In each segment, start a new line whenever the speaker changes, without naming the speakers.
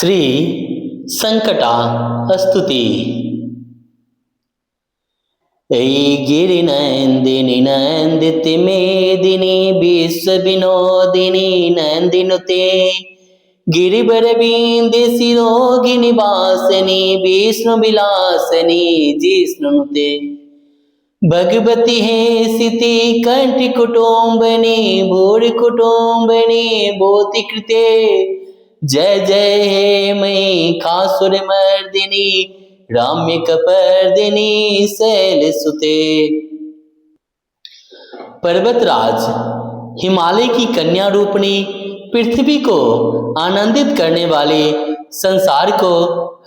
श्री संकटा स्तुति। ऐ गिरि नंदिनी नंदित मेदिनी विश्व विनोदिनी नंदिनुते गिरिवर बिंद शिरोगिनी वासनी विष्णु विलासनी जिष्णुनुते भगवती है सिति कंठ कुटुंबनी भूर कुटुंबनी भूति कृते जय जय हे मई खासुर मर्दिनी राम्य कपर्दिनी शैल सुते। पर्वतराज हिमालय की कन्या रूपणी पृथ्वी को आनंदित करने वाले संसार को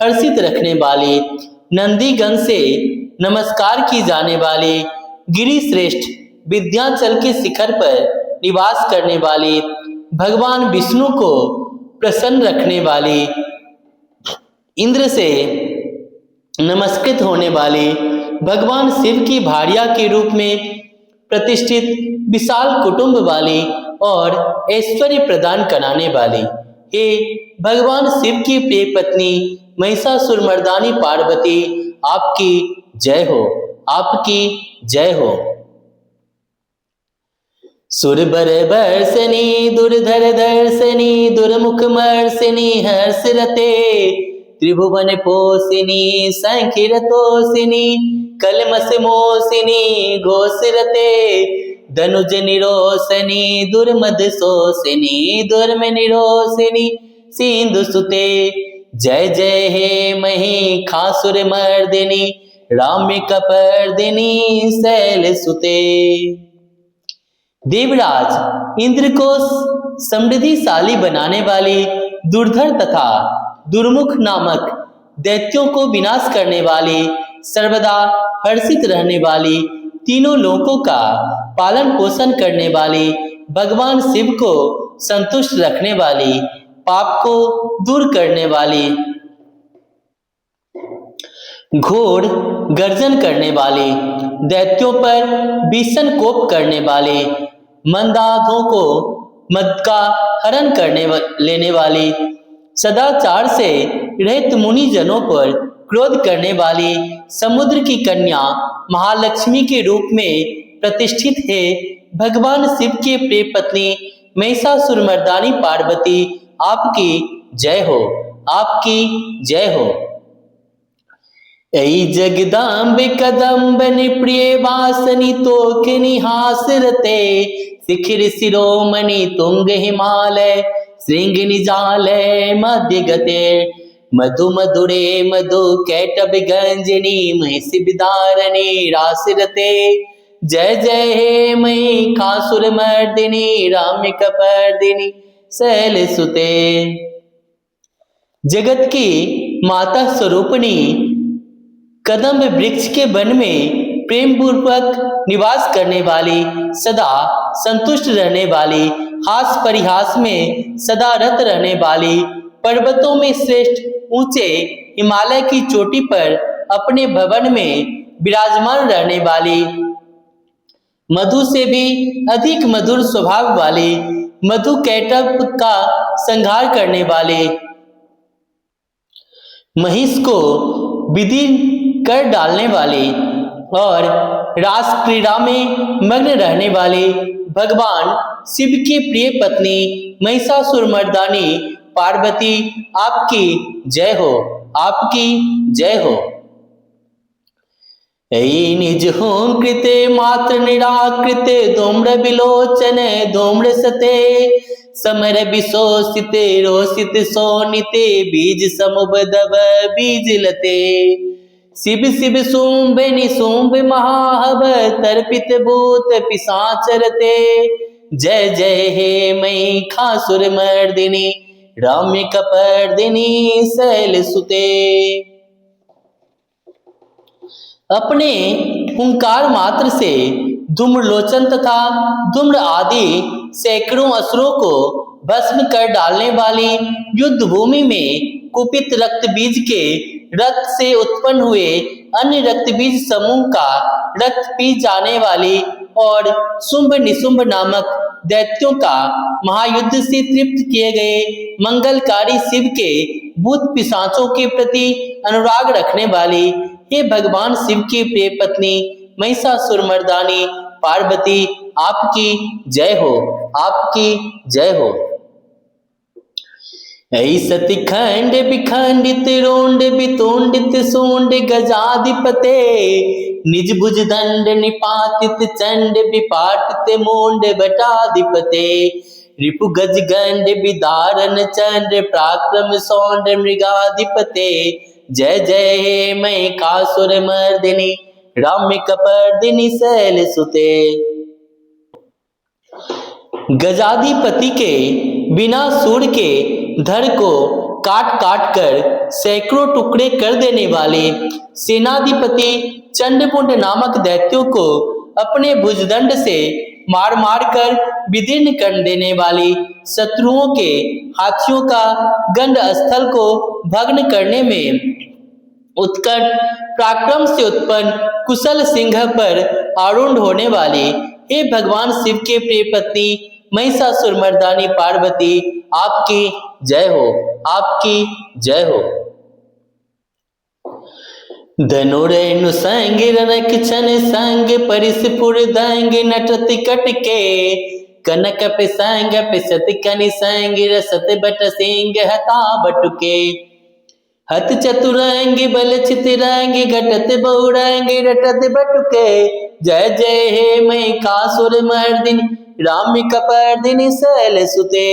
हर्षित रखने वाले नंदीगण से नमस्कार की जाने वाले गिरि श्रेष्ठ विंध्याचल के शिखर पर निवास करने वाले भगवान विष्णु को प्रसन्न रखने वाले इंद्र से नमस्कृत होने वाले भगवान शिव की भार्या के रूप में प्रतिष्ठित विशाल कुटुंब वाले और ऐश्वर्य प्रदान कराने वाले हे भगवान शिव की प्रिय पत्नी महिषासुरमर्दानी पार्वती, आपकी जय हो, आपकी जय हो। सुरबर वर्षनी दुर्धर दर्शनी दुर्मुख मर्षिनी हर्षरते त्रिभुवन पोषिनी संकीर्तोषिनी कलमस मोसिनी घोषरते धनुज निरोशनी दुर्मद शोषिनी दुर्म निरोशिनी सिंधु सुते जय जय हे मही खासुर मर्दिनी राम्य कपर्दिनी शैल सुते। देवराज इंद्र को समृद्धिशाली बनाने वाले दुर्धर तथा दुर्मुख नामक दैत्यों को विनाश करने वाले सर्वदा हर्षित रहने वाले तीनों लोकों का पालन पोषण करने वाले भगवान शिव को संतुष्ट रखने वाले पाप को दूर करने वाले घोर गर्जन करने वाले दैत्यों पर भीषण कोप करने वाले मंदाधों को मद का हरण करने लेने वाले सदाचार से रहित मुनि जनों पर क्रोध करने वाली समुद्र की कन्या महालक्ष्मी के रूप में प्रतिष्ठित है भगवान शिव के प्रिय पत्नी महिषासुरमर्दानी पार्वती, आपकी जय हो, आपकी जय हो। ऐ जगदाम्बे कदम्बनि प्रिय वासनि तोखिनि हासरते शिखिर शिरोमणि तुंग हिमालय श्रृंग निजालय मध्य गते मधु मधुरे मधु कैटभ गंजनी महिषि विदारणी रासिरते जय जय हे मई खासुर मर्दिनी राम्य कपर्दिनी शैल सुते। जगत की माता स्वरूपणी कदम्ब वृक्ष के वन में प्रेम पूर्वक निवास करने वाली सदा संतुष्ट रहने वाली हास परिहास में सदा रत रहने वाली पर्वतों में श्रेष्ठ ऊंचे हिमालय की चोटी पर अपने भवन में विराजमान रहने वाली मधु से भी अधिक मधुर स्वभाव वाले मधु कैटभ का संहार करने वाले महिष को विधि कर डालने वाले और रास क्रीड़ा में मग्न रहने वाले भगवान शिव की प्रिय पत्नी महिषासुरमर्दानी पार्वती, आपकी जय हो, आपकी जय हो। ऐ निज हों कृते मात्र निराकृते धूम्र विलोचन धूम्र सते समर विशोषिते रोषित सोनिते बीज समुबदव बीज लते शिव शिव शुंभ निशुंभ महाहव तर्पित भूत पिशाचरते जय जय हे मई खासुर मर्दिनी राम्य कपर्दिनी शैल सुते। अपने हुंकार मात्र से धूम्रलोचन तथा धूम्र आदि सैकड़ों असुरों को भस्म कर डालने वाली युद्ध भूमि में कुपित रक्त बीज के रक्त से उत्पन्न हुए अन्य रक्त बीज समूह का रक्त पी जाने वाली और शुंभ निशुंभ नामक दैत्यों का महायुद्ध से तृप्त किए गए मंगलकारी शिव के भूत पिशाचों के प्रति अनुराग रखने वाली हे भगवान शिव की प्रिय पत्नी महिषासुरमर्दानी पार्वती आपकी जय हो, आपकी जय हो। ऐ सती खंड विखंडित रोंड वितोंडित सोंड गजाधिपते निज भुज दंड निपातित चंड विपाटित मोंड बटाधिपते रिपु गज गंड विदारण चंड पराक्रम सौंड मृगाधिपते जय जय हे महिषासुर मर्दिनी रम्य कपर्दिनी शैल सुते। गजाधिपति के बिना सूर के धड़ को काट काट कर सैकड़ों टुकड़े कर देने वाले सेनाधिपति चंडमुंड नामक दैत्यों को अपने भुजदंड से मार मार कर विदीर्ण कर देने वाली शत्रुओं के हाथियों का गंड स्थल को भग्न करने में उत्कट पराक्रम से उत्पन्न कुशल सिंह पर आरूढ़ होने वाली हे भगवान शिव के प्रिय पत्नी महिषासुरमर्दानी पार्वती आपकी जय हो, आपकी जय हो। धनुरेणु संग रनक छन संग परिसपुर दंग नटत कटके कनक पे संग पिसत कनि संग रसत बट सिंह हता बटुके हत चतुरंग बल चितरंग घटत बहुरंग रटत बटुके जय जय हे महिषासुर मर्दिनी राम कपर्दिनी शैल सुते।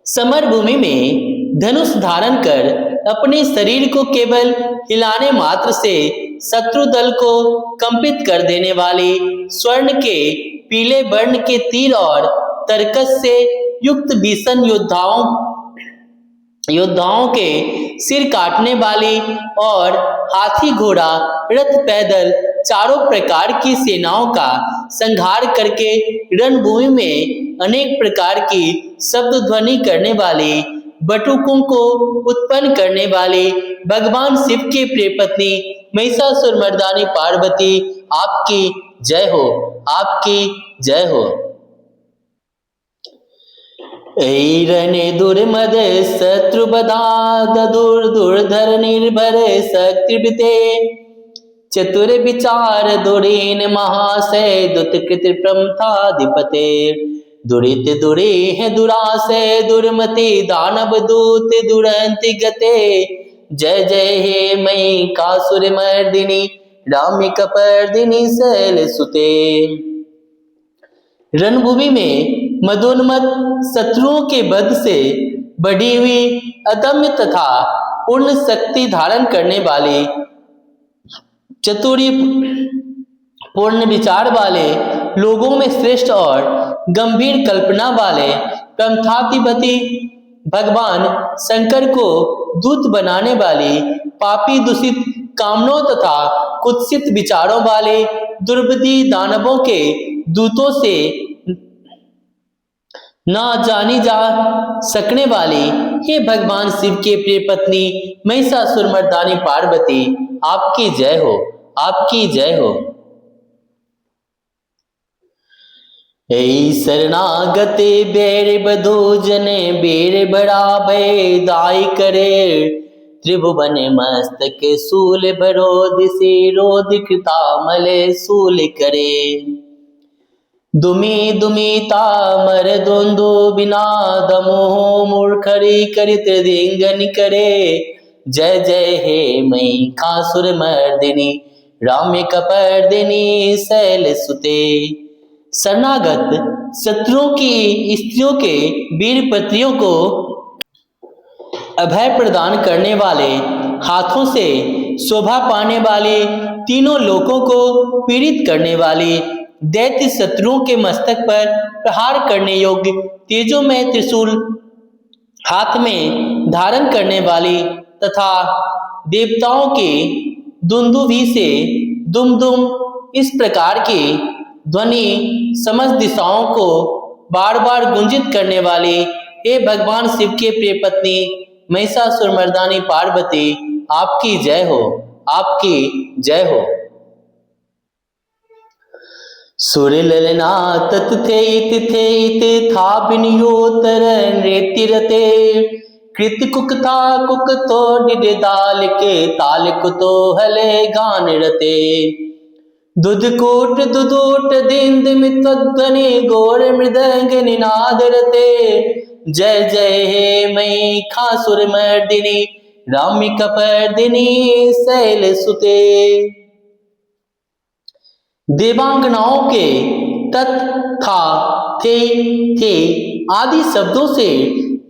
समर भूमि में धनुष धारण कर अपने शरीर को केवल हिलाने मात्र से शत्रु दल को कंपित कर देने वाले स्वर्ण के पीले वर्ण के तीर और तरकस से युक्त भीषण योद्धाओं के सिर काटने वाली और हाथी घोड़ा रथ पैदल चारों प्रकार की सेनाओं का संहार करके रणभूमि में अनेक प्रकार की शब्द ध्वनि करने वाले बटुकों को उत्पन्न करने वाले भगवान शिव के प्रिय पत्नी महिषासुरमर्दानी पार्वती आपकी जय हो, आपकी जय हो। ऐरने दुर्मद शत्रु बधा दुर्धर निर्भर शक्तिते चतुर विचार दुरीन महाशय दुत कृत प्रमथाधिपते दुरित दुरे है दुराशय दुर्मति दानव दूत दुरंति गते जय जय हे महिषासुर मर्दिनी राम कपर्दिनी शैल सुते। रणभूमि में मदोन्मत शत्रुओं के वध से बढ़ी हुई अदम्य तथा पूर्ण शक्ति धारण करने वाले चतुरी पूर्ण विचार वाले लोगों में श्रेष्ठ और गंभीर कल्पना वाले प्रमथाधिपति भगवान शंकर को दूत बनाने वाली पापी दूषित कामनों तथा कुत्सित विचारों वाले दुर्बुद्धि दानवों के दूतों से ना जानी जा सकने वाली हे भगवान शिव के प्रिय पत्नी महिषासुरमर्दानी पार्वती आपकी जय हो, आपकी जय हो। ऐ शरणागते बेर बधो जने बेर बड़ा भय दाई करे त्रिभुवन मस्तक सूल भरोध से रोध कृता मले सूल करे दुमी दुमीता मर द्वंदो बिना दमोह मूर्खरी करित दिंगन करे जय जय हे महिषासुर मर्दिनी राम्य कपर्दिनी शैल सुते। शरणागत शत्रुओं की स्त्रियों के वीर पत्नियों को अभय प्रदान करने वाले हाथों से शोभा पाने वाले तीनों लोकों को पीड़ित करने वाले दैत्य शत्रुओं के मस्तक पर प्रहार करने योग्य तेजोमय त्रिशूल हाथ में धारण करने वाली तथा देवताओं के दुंदुभी से दुम दुम इस प्रकार की ध्वनि समस्त दिशाओं को बार बार गुंजित करने वाले हे भगवान शिव के प्रिय पत्नी महिषासुरमर्दानी पार्वती आपकी जय हो, आपकी जय हो। सुर ललना तत थे था बिनियोतर रेतिरते कृत कुकथा कुक तो निडे दाल के ताल कुतो हले गान रते दुधकोट दुधोट दिंद मित्वध्वनि गोर मृदंग निनाद रते जय जय हे मई खासुर मर्दिनी रामी कपर्दिनी शैल सुते। देवांगनाओं के तत् था थे आदि शब्दों से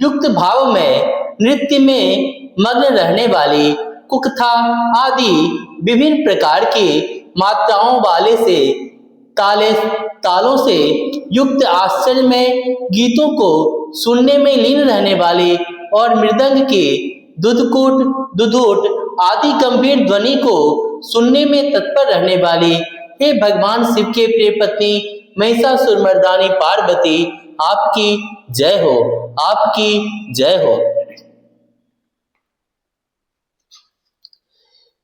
युक्त भाव में नृत्य में मग्न रहने वाली कुकथा आदि विभिन्न प्रकार की मात्राओं वाले से तालों से युक्त आश्चर्यमय गीतों को सुनने में लीन रहने वाली और मृदंग के दुधकोट दुधोट आदि गंभीर ध्वनि को सुनने में तत्पर रहने वाली हे भगवान शिव के प्रिय पत्नी महिषासुरमर्दानी पार्वती, आपकी जय हो, आपकी जय हो।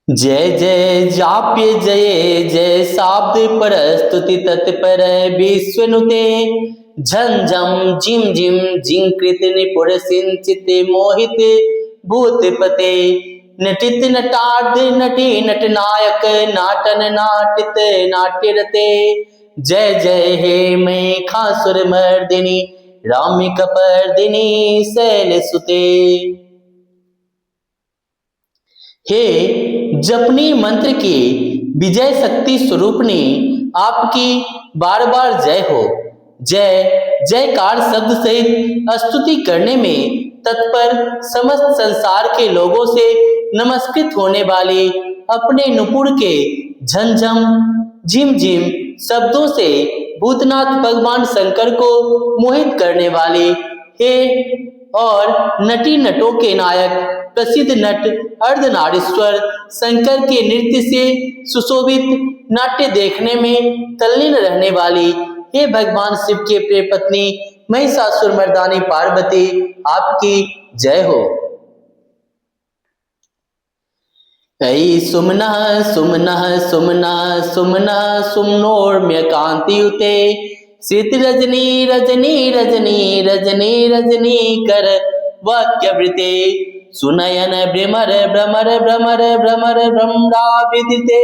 जय जय जाप्य जय जय शाब्द परस्तुति तत्पर विश्वनुते झंझम झिम झिम जिंकृत निपुर सिंचित मोहित भूतपते नटित नटार्ध नटी नटनायक नाटन नाटित नाट्यरते जय जय हे महिषासुर मर्दिनी रामी कपर्दिनी शैल सुते। हे जपनी मंत्र की विजय शक्ति स्वरूपनी, आपकी बार बार जय हो। जय जयकार शब्द सहित स्तुति करने में तत्पर समस्त संसार के लोगों से नमस्कृत होने वाली, अपने नुपुर के झंझम झिमझिम शब्दों से भूतनाथ भगवान शंकर को मोहित करने वाली, हे और नटी नटों के नायक प्रसिद्ध नट अर्धनारीश्वर शंकर के नृत्य से सुशोभित नाट्य देखने में तल्लीन रहने वाली, हे भगवान शिव के प्रिय पत्नी महिषासुरमर्दानी पार्वती, आपकी जय हो। ऐ सुमना सुमना सुमना सुमना सुमनोर्म्य कांतियुते शीत रजनी रजनी रजनी रजनी रजनी कर वाक्यवृते सुनयन भ्रमर भ्रमर भ्रमर भ्रमर भ्रमरा विदिते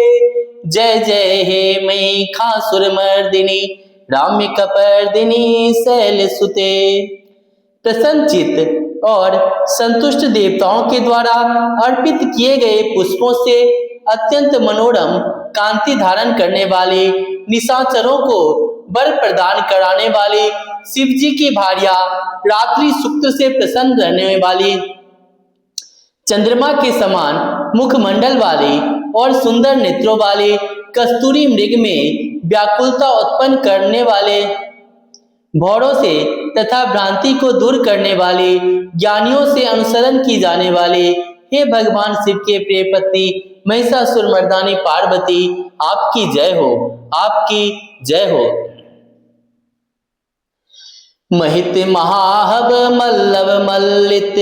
जय जय हे महिषासुरमर्दिनी रामी कपर्दिनी शैल सुते। प्रसन्नचित्त और संतुष्ट देवताओं के द्वारा अर्पित किए गए पुष्पों से अत्यंत मनोरम कांति धारण करने वाले, निशाचरों को वर प्रदान कराने वाले शिव जी की भार्या, रात्रि शुक्र से प्रसन्न रहने वाली, चंद्रमा के समान मुखमंडल वाली और सुंदर नेत्रों वाले, कस्तूरी मृग में व्याकुलता उत्पन्न करने वाले, भौरों से तथा भ्रांति को दूर करने वाले, ज्ञानियों से अनुसरण की जाने वाले, हे भगवान शिव के प्रिय पत्नी महिषासुरमर्दानी पार्वती, आपकी जय हो, आपकी जय हो। महित महाहव मल्लव मल्लित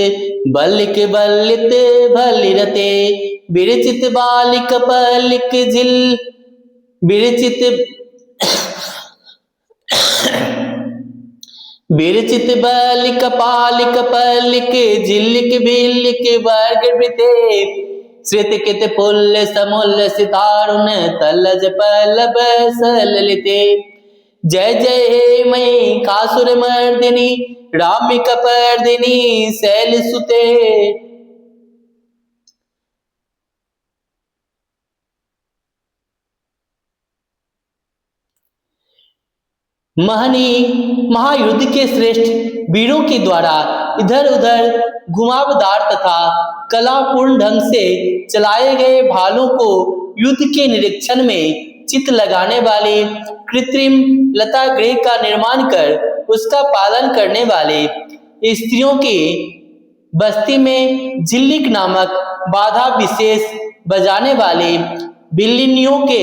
बल्लिक बल्लित भलिरते विरचित बालिक पलिक झिल विरचित विरचित बालिक पालिक पलिक झिल्लिक भिल्लिक वर्ग वृते श्वेत कित फुल्ल समूल्य सितारुण तलज पल्लव सललिते जय जय हे महिषासुरमर्दिनी रामी कपर्दिनी शैल सुते। महनी महायुद्ध के श्रेष्ठ वीरों के द्वारा इधर उधर घुमावदार तथा कलापूर्ण ढंग से चलाए गए भालों को युद्ध के निरीक्षण में चित्त लगाने वाले, कृत्रिम लता गृह का निर्माण कर उसका पालन करने वाले, स्त्रियों की बस्ती में झिल्लिक नामक बाधा विशेष बजाने वाले, बिल्लिनियों के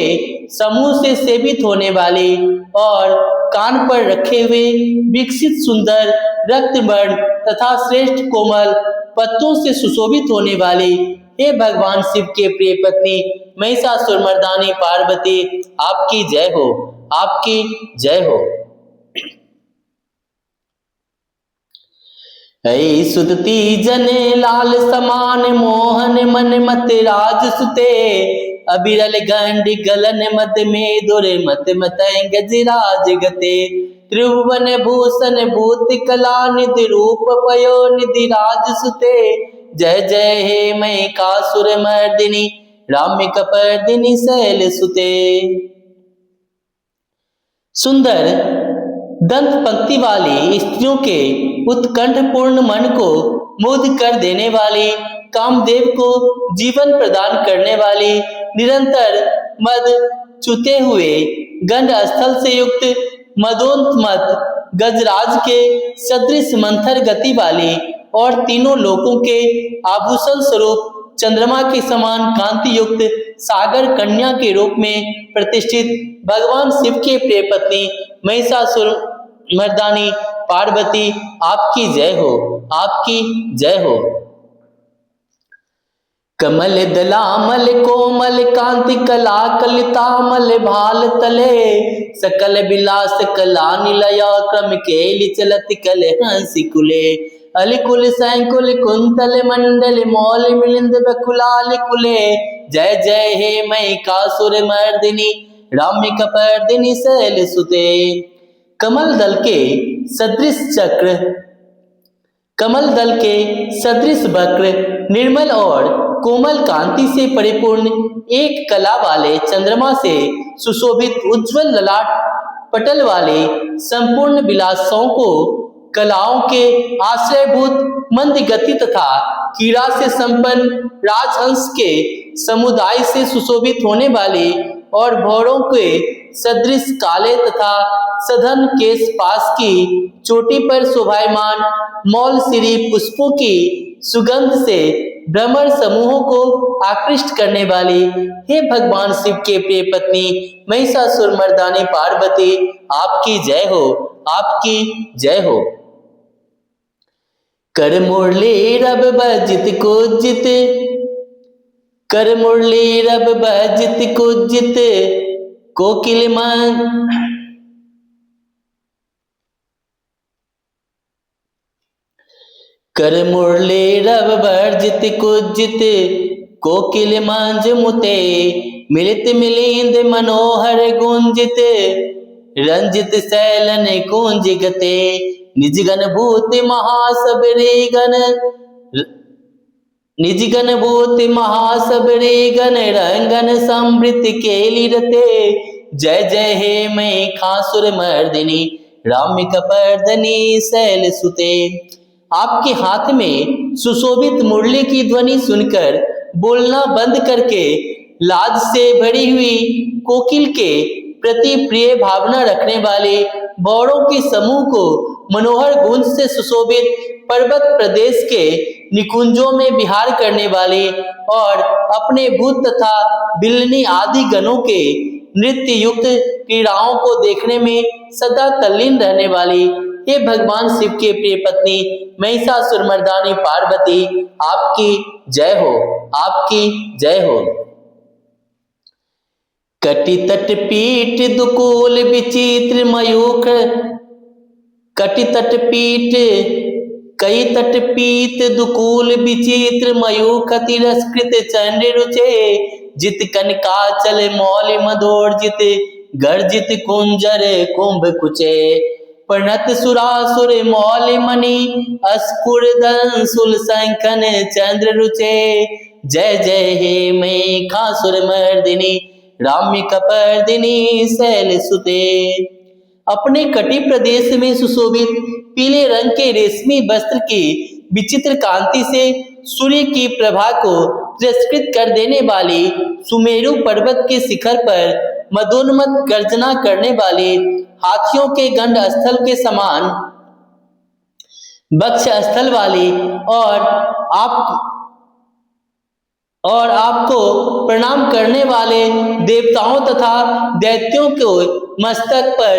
समूह से सेवित होने वाले और कान पर रखे हुए विकसित सुंदर रक्तवर्ण तथा श्रेष्ठ कोमल पत्तों से सुशोभित होने वाले, हे भगवान शिव के प्रिय पत्नी महिषासुरमर्दानी पार्वती, आपकी जय हो, आपकी जय हो। ऐ सुदती जने लाल समान मोहन मन मत राज सुते अबिरल गंड गलन मत में दुरे मत मतंग गजराज गते त्रिभुवन भूषण भूत कला निधि रूप पयो निधि राज सुते जय जय हे मैं कासुर मर्दिनी राम्य कपर्दिनी शैल सुते। सुंदर दंत पंक्ति वाली स्त्रियों के उत्कंठपूर्ण मन को मुग्ध कर देने वाली, कामदेव को जीवन प्रदान करने वाली, निरंतर मद चुते हुए गंड स्थल से युक्त मदोन्मत्त गजराज के सदृश मंथर गति वाली और तीनों लोकों के आभूषण स्वरूप चंद्रमा के समान कांति युक्त सागर कन्या के रूप में प्रतिष्ठित भगवान शिव के प्रिय पत्नी महिषासुर मर्दानी पार्वती आपकी जय हो, आपकी जय हो। कमल दलामल कोमल कांति कला कलितामल भाल तले सकल विलास कला निलया क्रम केलि चलत कल हंसी कुले अलिकुल सैकुल कुंतल मंडल मौल मिलिंद बकुलाल कुले जय जय हे मई कासुर मर्दिनी राम्य कपर्दिनी शैल सुते। कमल दल के सदृश चक्र, कमल दल के सदृश वक्र, निर्मल और कोमल कांति से परिपूर्ण एक कला वाले चंद्रमा से सुशोभित उज्जवल ललाट पटल वाले संपूर्ण विलासों को कलाओं के आश्रयभूत मंद गति तथा कीड़ा से संपन्न राजहंस के समुदाय से सुशोभित होने वाले और भौरों के सदृश काले तथा सघन केश पास की चोटी पर शोभायमान मौल श्री पुष्पों की सुगंध से भ्रमर समूहों को आकृष्ट करने वाली हे भगवान शिव के प्रिय पत्नी महिषासुर मर्दानी पार्वती आपकी जय हो, आपकी जय हो। कर मुरली रब बजित कुजित, कर मुरली रब बजित कुजित कोकिल मन कर मुरली रब वर्जित कुजित कोकिल मंज मुते मिलित मिलिंद मनोहर गुंजित रंजित सैलन कुंज गते निजगन भूत महासबरे गण निजगन भूत महासबरे गण रंगन समृत केली रते जय जय हे मैं खासुर मर्दिनी राम्य कपर्दनी शैल सुते। आपके हाथ में सुशोभित मुरली की ध्वनि सुनकर बोलना बंद करके लाज से भरी हुई कोकिल के प्रति प्रिय भावना रखने वाले बौरों के समूह को मनोहर गूंज से सुशोभित पर्वत प्रदेश के निकुंजों में विहार करने वाले और अपने भूत तथा बिल्लनी आदि गणों के नृत्य युक्त क्रीड़ाओं को देखने में सदा तल्लीन रहने वाली हे भगवान शिव के प्रिय पत्नी महिषासुर मर्दानी पार्वती आपकी जय हो, आपकी जय हो। कटि तट पीठ दुकूल विचित्र मयूख कटि तट पीठ कई तट पीत दुकूल विचित्र मयूख तिरस्कृत चंड रुचे जित कनकाचल मौल मधोर्जित गर्जित कुंजर कुंभ कुचे प्रणत सुरासुर मौल मणि अस्फुर सुल संखन चंद्र रुचे जय जय हे मैं खासुर मर्दिनी राम्य कपर्दिनी शैल सुते। अपने कटि प्रदेश में सुशोभित पीले रंग के रेशमी वस्त्र की विचित्र कांति से सूर्य की प्रभा को तिरस्कृत कर देने वाली सुमेरु पर्वत के शिखर पर मदोन्मत्त गर्जना करने वाले हाथियों के गंड स्थल के समान वक्ष स्थल वाली और आपको प्रणाम करने वाले देवताओं तथा दैत्यों को मस्तक पर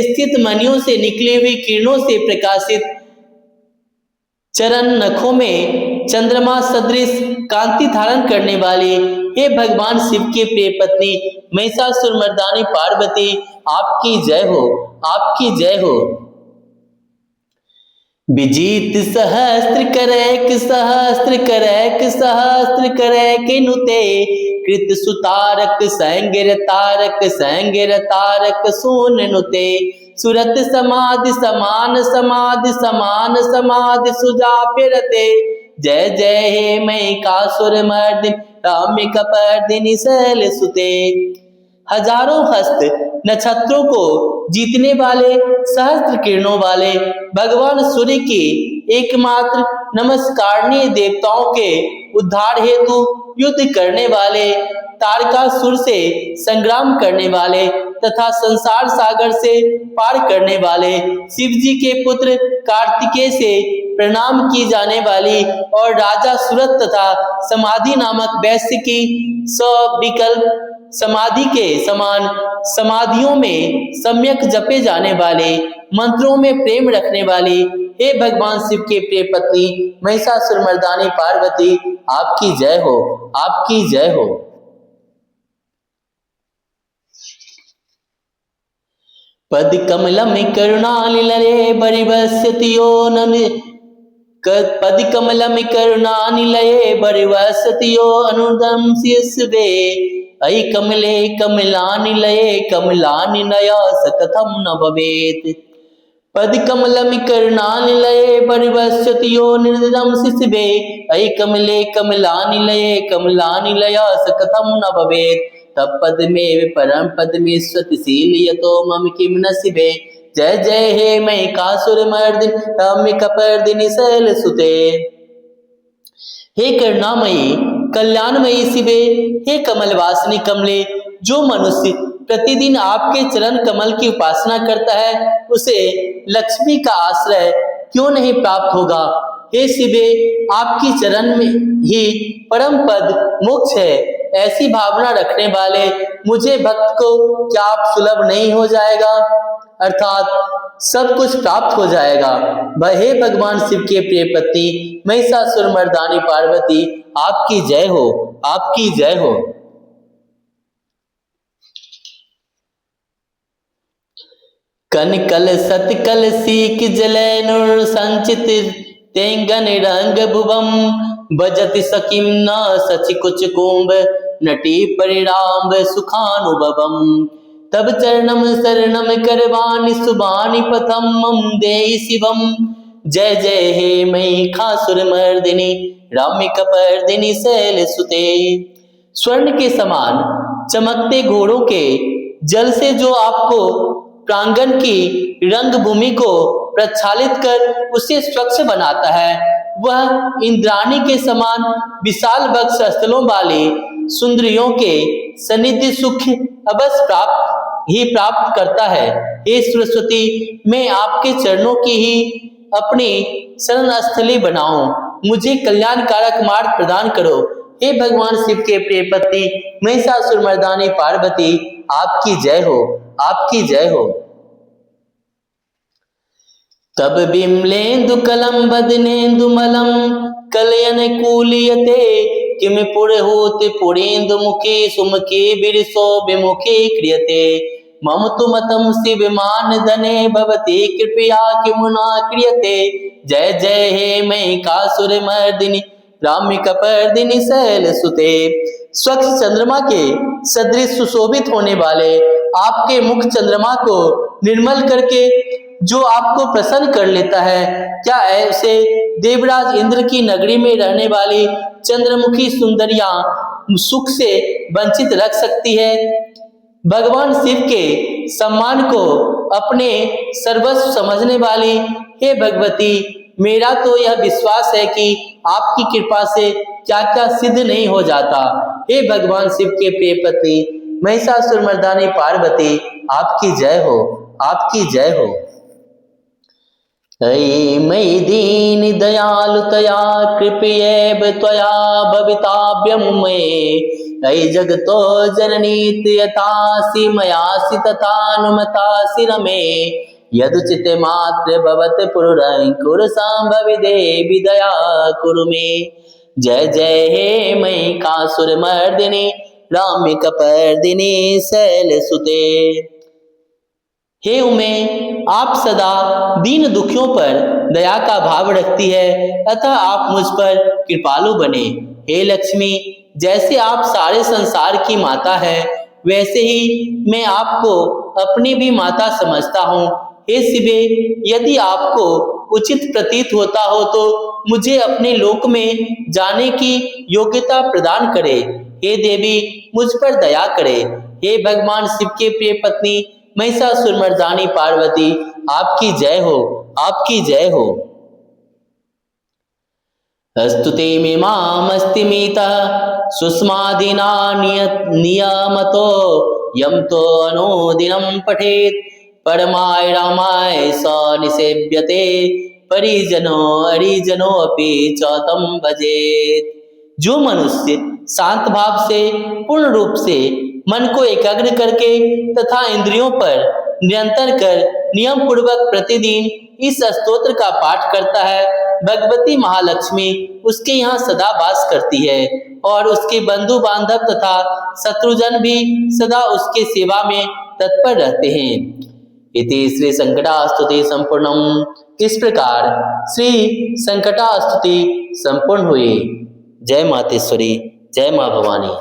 स्थित मणियों से निकली हुई किरणों से प्रकाशित चरण नखों में चंद्रमा सदृश कांति धारण करने वाले हे भगवान शिव के प्रिय पत्नी महिषासुर मर्दानी पार्वती आपकी जय हो, आपकी जय हो। विजीत सहस्त्र करैक सहस्त्र करैक सहस्त्र करैक नुते कृत सुतारक सैंगिर तारक सोन नुते सुरत समाधि समान समाधि समान समाधि सुजाप्य रते जय जय हे मई कासुर मर्दिन राम्य कपर्दिनि शैल सुते। हजारों हस्त नक्षत्रों को जीतने वाले सहस्त्र किरणों वाले भगवान सूर्य के एकमात्र नमस्कारणीय देवताओं के उद्धार हेतु युद्ध करने वाले तारकासुर से संग्राम करने वाले तथा संसार सागर से पार करने वाले शिव जी के पुत्र कार्तिकेय से प्रणाम की जाने वाली और राजा सूरत तथा समाधि नामक वैश्य की सविकल्प समाधि के समान समाधियों में सम्यक जपे जाने वाले मंत्रों में प्रेम रखने वाली हे भगवान शिव के प्रिय पत्नी महिषासुर मर्दानी पार्वती, आपकी जय हो, आपकी जय हो। पद कमलम करुणानिलये परिवसतियो नन पद कमलम करुणानिलये परिवसतियो अनुदम शिवे अयि कमले कमलानिलये कमलानिलया सकथम न भवेत्। पद कमलम करुणानिलये परिवसतियो निर्दम शिवे अयि कमले कमलानिलये कमलानिलया सकथम न भवेत्। तब पद में परम पद में स्वतशील यतो मम किम न शिवे जय जय हे मई कासुर मर्दिन राम्य कपर्दिनि शैल सुते। हे करुणामयी कल्याणमयी शिवे, हे कमलवासिनी कमले, जो मनुष्य प्रतिदिन आपके चरण कमल की उपासना करता है उसे लक्ष्मी का आश्रय क्यों नहीं प्राप्त होगा। हे शिवे, आपकी चरण में ही परम पद मोक्ष है। ऐसी भावना रखने वाले मुझे भक्त को क्या आप सुलभ नहीं हो जाएगा, अर्थात सब कुछ प्राप्त हो जाएगा। हे भगवान शिव के प्रिय पत्नी महिषासुर मर्दानी पार्वती, आपकी जय हो, आपकी जय हो। कनकल सतकल सीक जलैनुर संचित तेंगन रंग भुवम बजति सकिम न सचि कुछ कुंभ नटी परिणाम सुखानुभवम। तब चरणम शरणम करवाणि सुबानि पथम मम देहि शिवम जय जय हे महिषासुर मर्दिनि राम्य कपर्दिनि शैल सुते। स्वर्ण के समान चमकते घोड़ों के जल से जो आपको प्रांगण की रंग भूमि को प्रक्षालित कर उसे स्वच्छ बनाता है, वह इंद्राणी के समान विशाल वक्ष स्थलों वाले सुंदरियों के सनिधि सुख अवश्य प्राप्त करता है। हे सरस्वती, मैं आपके चरणों की ही अपनी शरण स्थली बनाऊं, मुझे कल्याणकारक मार्ग प्रदान करो। हे भगवान शिव के प्रिय पत्नी महिषासुर मर्दानी पार्वती, आपकी जय हो, आपकी जय हो। तब बिमलेन्दु कलम बदनेन्दु मलम कलयन कूलियते किम पुरहूत पुरेन्दु मुखे सुमुखे बिरसो विमुखे क्रियते मम तु मतम शिव मान धने भवते कृपया किमुना क्रियते जय जय हे महिषासुर मर्दिनि राम्य कपर्दिनि शैल सुते। स्वच्छ चंद्रमा के सदृश सुशोभित होने वाले आपके मुख चंद्रमा को निर्मल करके जो आपको प्रसन्न कर लेता है, क्या ऐसे देवराज इंद्र की नगरी में रहने वाली चंद्रमुखी सुंदरियां सुख से वंचित रख सकती है। भगवान शिव के सम्मान को अपने सर्वस्व समझने वाली हे भगवती, मेरा तो यह विश्वास है कि आपकी कृपा से क्या क्या सिद्ध नहीं हो जाता। हे भगवान शिव के प्रिय पत्नी महिषासुर मर्दानी पार्वती, आपकी जय हो, आपकी जय हो। अयि मयि दीन दयालुतया कृपयैव त्वया भवितव्यं मे अयि जगतो जननी यथासि मयासि तथानुमतासि रमे यदुचित मात्र भवत पुरुरंकुर संभवि देवी दया कुरु मे। जय जय हे महिषासुर मर्दिनि राम्य कपर्दिनि शैल सुते। हे उमे, आप सदा दीन दुखियों पर दया का भाव रखती है, अतः आप मुझ पर कृपालु बने। हे लक्ष्मी, जैसे आप सारे संसार की माता है, वैसे ही मैं आपको अपनी भी माता समझता हूँ। हे शिवे, यदि आपको उचित प्रतीत होता हो तो मुझे अपने लोक में जाने की योग्यता प्रदान करे। हे देवी, मुझ पर दया करे। हे भगवान शिव के प्रिय पत्नी महिषासुरमर्दानी पार्वती, आपकी जय हो, आपकी जय हो। अस्तुते मे मामस्तिमितः सुष्मादिना नियमतो यम तो अनुदिनं पठेत् परमाय रामाय स निसेव्यते परिजनो हरिजनो अपि च तं भजेत्। जो मनुष्य शांत भाव से पूर्ण रूप से मन को एकाग्र करके तथा इंद्रियों पर नियंत्रण कर नियम पूर्वक प्रतिदिन इस स्तोत्र का पाठ करता है, भगवती महालक्ष्मी उसके यहाँ सदा वास करती है और उसके बंधु बांधव तथा शत्रुजन भी सदा उसके सेवा में तत्पर रहते हैं। इति श्री संकटास्तुति संपूर्णम। इस प्रकार श्री संकटास्तुति संपूर्ण हुई। जय मातेश्वरी, जय मां भवानी।